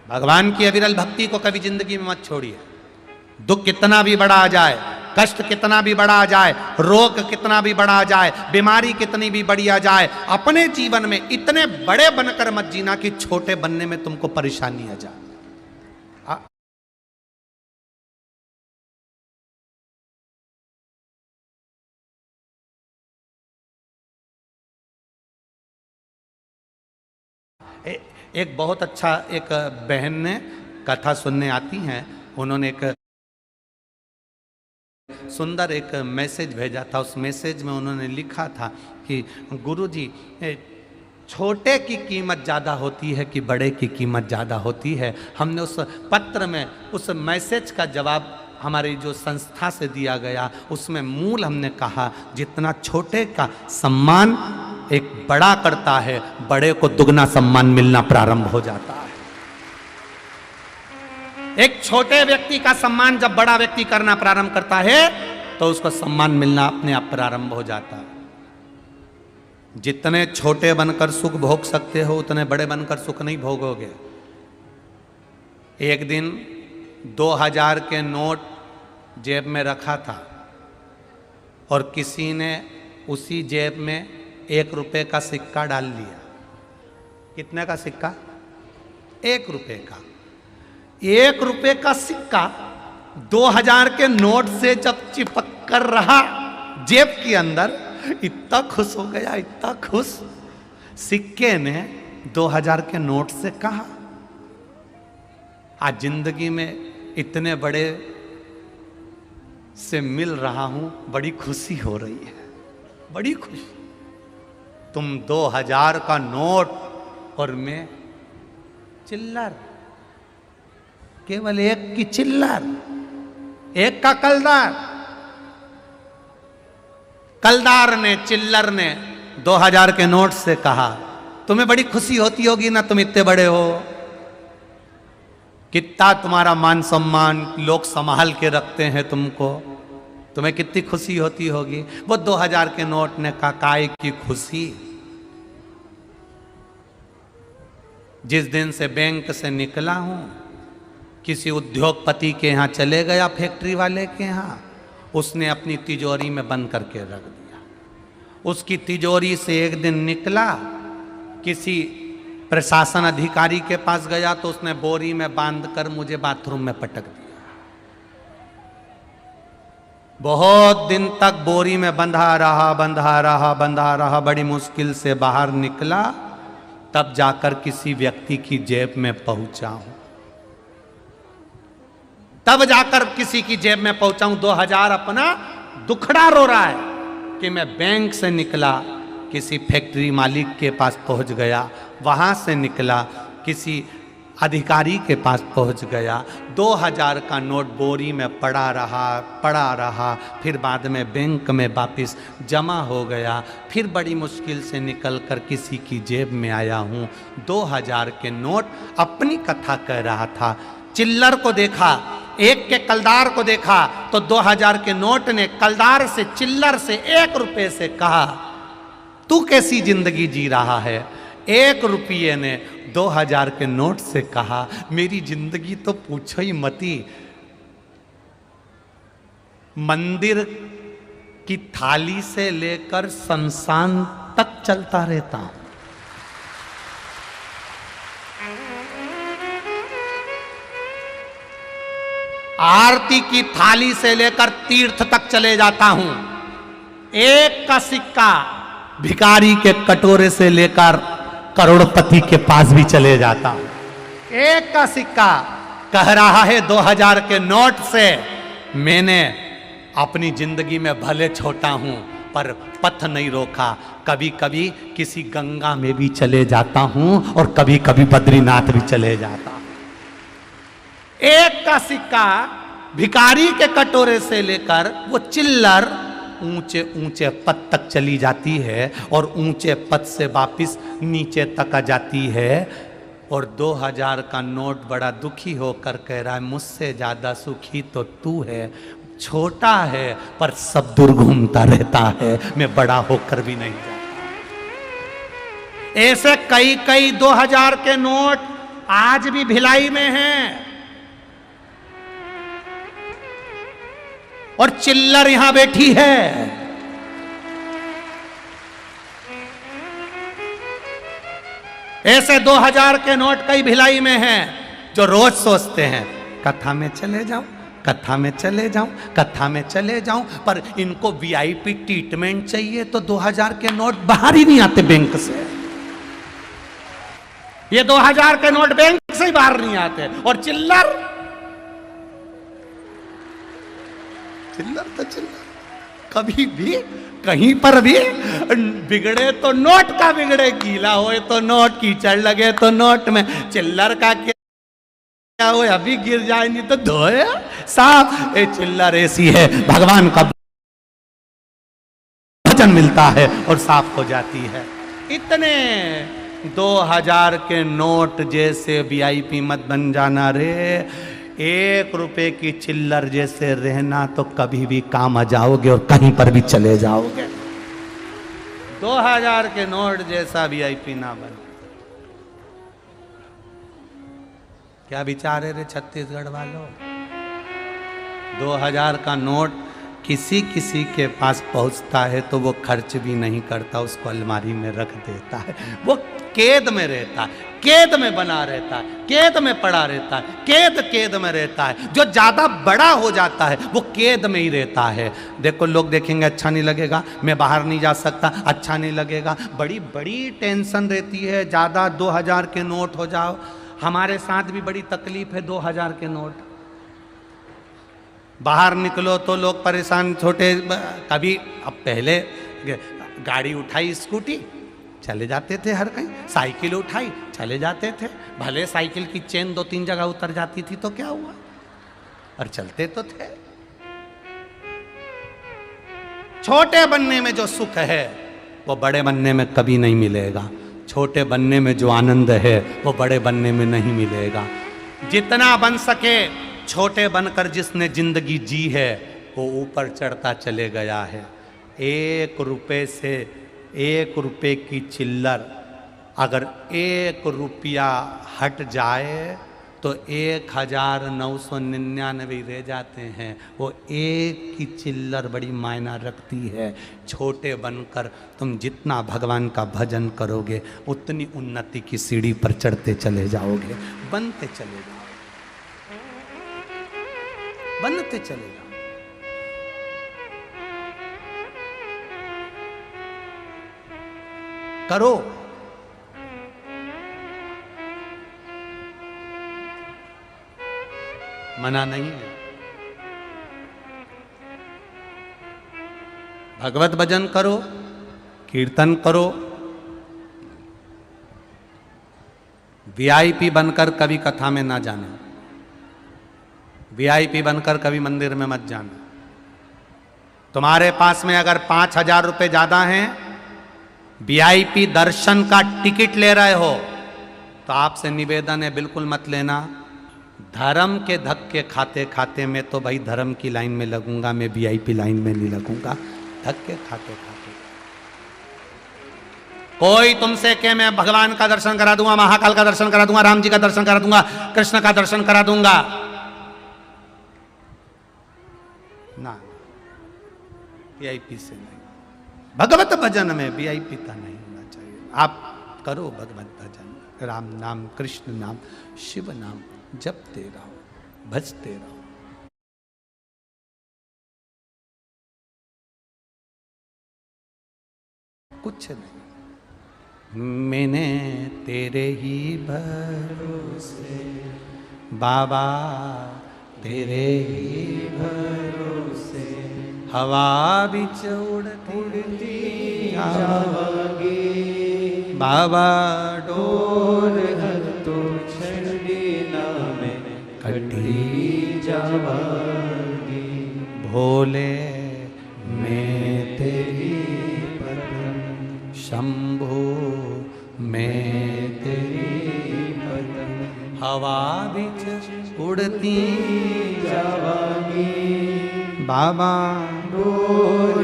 भगवान की अविरल भक्ति को कभी जिंदगी में मत छोड़िए। दुख कितना भी बड़ा आ जाए, कष्ट कितना भी बड़ा आ जाए, रोग कितना भी बड़ा आ जाए, बीमारी कितनी भी बड़ी आ जाए, अपने जीवन में इतने बड़े बनकर मत जीना कि छोटे बनने में तुमको परेशानी आ जाए। एक बहुत अच्छा एक बहन ने कथा सुनने आती हैं, उन्होंने एक सुंदर एक मैसेज भेजा था। उस मैसेज में उन्होंने लिखा था कि गुरुजी, छोटे की कीमत ज़्यादा होती है कि बड़े की कीमत ज़्यादा होती है। हमने उस पत्र में उस मैसेज का जवाब हमारी जो संस्था से दिया गया, उसमें मूल हमने कहा जितना छोटे का सम्मान एक बड़ा करता है, बड़े को दुगना सम्मान मिलना प्रारंभ हो जाता है। एक छोटे व्यक्ति का सम्मान जब बड़ा व्यक्ति करना प्रारंभ करता है तो उसको सम्मान मिलना अपने आप प्रारंभ हो जाता है। जितने छोटे बनकर सुख भोग सकते हो उतने बड़े बनकर सुख नहीं भोगोगे। एक दिन 2000 के नोट जेब में रखा था और किसी ने उसी जेब में 1 रुपए का सिक्का डाल लिया। कितने का सिक्का? 1 रुपए का। 1 रुपए का सिक्का 2000 के नोट से जब चिपक कर रहा जेब के अंदर, इतना खुश हो गया, इतना खुश। सिक्के ने 2000 के नोट से कहा, आज जिंदगी में इतने बड़े से मिल रहा हूं, बड़ी खुशी हो रही है, बड़ी खुशी। तुम 2000 का नोट और मैं चिल्लर, केवल 1 की चिल्लर, 1 का कलदार। कलदार ने, चिल्लर ने 2000 के नोट से कहा, तुम्हें बड़ी खुशी होती होगी ना, तुम इतने बड़े हो, कितना तुम्हारा मान सम्मान लोग संभाल के रखते हैं तुमको, तुम्हें कितनी खुशी होती होगी। वो 2000 के नोट ने कहा, काय की खुशी, जिस दिन से बैंक से निकला हूं, किसी उद्योगपति के यहाँ चले गया, फैक्ट्री वाले के यहाँ, उसने अपनी तिजोरी में बंद करके रख दिया। उसकी तिजोरी से एक दिन निकला, किसी प्रशासन अधिकारी के पास गया तो उसने बोरी में बांधकर मुझे बाथरूम में पटक दिया। बहुत दिन तक बोरी में बंधा रहा, बंधा रहा, बंधा रहा, बड़ी मुश्किल से बाहर निकला, तब जाकर किसी व्यक्ति की जेब में पहुंचा हूं, तब जाकर किसी की जेब में पहुंचा हूं। 2000 अपना दुखड़ा रो रहा है कि मैं बैंक से निकला, किसी फैक्ट्री मालिक के पास पहुंच गया, वहां से निकला, किसी अधिकारी के पास पहुंच गया, 2000 का नोट बोरी में पड़ा रहा, फिर बाद में बैंक में वापस जमा हो गया, फिर बड़ी मुश्किल से निकलकर किसी की जेब में आया हूँ। 2000 के नोट अपनी कथा कह रहा था। चिल्लर को देखा, 1 के कलदार को देखा तो 2000 के नोट ने कलदार से, चिल्लर से, 1 रुपए से कहा, तू कैसी जिंदगी जी रहा है। 1 रुपये ने 2000 के नोट से कहा, मेरी जिंदगी तो पूछो ही मती, मंदिर की थाली से लेकर शमशान तक चलता रहता हूं। आरती की थाली से लेकर तीर्थ तक चले जाता हूं। 1 का सिक्का भिखारी के कटोरे से लेकर करोड़पति के पास भी चले जाता हूं। 1 का सिक्का कह रहा है 2000 के नोट से, मैंने अपनी जिंदगी में भले छोटा हूं पर पथ नहीं रोका, कभी कभी किसी गंगा में भी चले जाता हूं और कभी कभी बद्रीनाथ भी चले जाता हूं। 1 का सिक्का भिखारी के कटोरे से लेकर वो चिल्लर ऊंचे ऊंचे पद तक चली जाती है और ऊंचे पद से वापिस नीचे तक आ जाती है। और 2000 का नोट बड़ा दुखी होकर कह रहा है, मुझसे ज्यादा सुखी तो तू है, छोटा है पर सब दूर घूमता रहता है, मैं बड़ा होकर भी नहीं जाता। ऐसे कई 2000 के नोट आज भी भिलाई में हैं और चिल्लर यहां बैठी है। ऐसे 2000 के नोट कई भिलाई में हैं जो रोज सोचते हैं कथा में चले जाऊं, कथा में चले जाऊं, कथा में चले जाऊं, पर इनको वीआईपी ट्रीटमेंट चाहिए तो 2000 के नोट बाहर ही नहीं आते बैंक से। ये 2000 के नोट बैंक से ही बाहर नहीं आते। और चिल्लर, चिल्लर तो चिल्लर, कभी भी कहीं पर भी बिगड़े तो नोट का बिगड़े, गीला होए तो नोट, कीचड़ लगे तो नोट में। चिल्लर का क्या हो, अभी गिर जाए नहीं तो धोए साफ। ये चिल्लर ऐसी है, भगवान का भजन मिलता है और साफ हो जाती है। इतने 2000 के नोट जैसे वीआईपी मत बन जाना रे। 1 रुपए की चिल्लर जैसे रहना तो कभी भी काम आ जाओगे और कहीं पर भी चले जाओगे। 2000 के नोट जैसा वीआईपी ना बन। क्या विचार है रे छत्तीसगढ़ वालों? 2000 का नोट किसी किसी के पास पहुंचता है तो वो खर्च भी नहीं करता, उसको अलमारी में रख देता है। वो कैद में रहता है, कैद में बना रहता है, कैद में पड़ा रहता है, कैद में रहता है। जो ज्यादा बड़ा हो जाता है वो कैद में ही रहता है। देखो लोग देखेंगे अच्छा नहीं लगेगा, मैं बाहर नहीं जा सकता, अच्छा नहीं लगेगा, बड़ी बड़ी टेंशन रहती है। ज्यादा 2000 के नोट हो जाओ, हमारे साथ भी बड़ी तकलीफ है। 2000 के नोट बाहर निकलो तो लोग परेशान, छोटे कभी, अब पहले गाड़ी उठाई स्कूटी चले जाते थे हर कहीं, साइकिल उठाई चले जाते थे, भले साइकिल की चेन 2-3 जगह उतर जाती थी तो क्या हुआ, और चलते तो थे। छोटे बनने में जो सुख है वो बड़े बनने में कभी नहीं मिलेगा। छोटे बनने में जो आनंद है वो बड़े बनने में नहीं मिलेगा। जितना बन सके छोटे बनकर जिसने जिंदगी जी है वो ऊपर चढ़ता चले गया है। 1 रुपए से 1 रुपए की चिल्लर अगर 1 रुपया हट जाए तो 1999 रह जाते हैं। वो एक की चिल्लर बड़ी मायना रखती है। छोटे बनकर तुम जितना भगवान का भजन करोगे उतनी उन्नति की सीढ़ी पर चढ़ते चले जाओगे, बनते चले जाओगे, बनते चले जाओ। करो, मना नहीं है। भगवत भजन करो, कीर्तन करो, वीआईपी बनकर कभी कथा में ना जाना, वीआईपी बनकर कभी मंदिर में मत जाना। तुम्हारे पास में अगर 5000 रुपए ज्यादा हैं, वीआईपी दर्शन का टिकट ले रहे हो तो आपसे निवेदन है बिल्कुल मत लेना। धर्म के धक्के खाते खाते मैं तो भाई धर्म की लाइन में लगूंगा, मैं वीआईपी लाइन में नहीं लगूंगा। धक्के खाते खाते कोई तुमसे कहे मैं भगवान का दर्शन करा दूंगा, महाकाल का दर्शन करा दूंगा, राम जी का दर्शन करा दूंगा, कृष्ण का दर्शन करा दूंगा, ना, वीआईपी से नहीं। भगवत भजन में वीआईपी तो नहीं होना चाहिए। आप करो भगवत भजन, राम नाम, कृष्ण नाम, शिव नाम जपते रहो, भजते रहो। कुछ नहीं, मैंने तेरे ही भरोसे बाबा, तेरे ही भरोसे हवा बिच उड़ती जावागी बाबा, डोर तो छड़ी नामे कटी जावागी। भोले मैं तेरी पदम, शंभो मैं तेरी पदम, हवा बिच उड़ती जावागी बाबा, डोर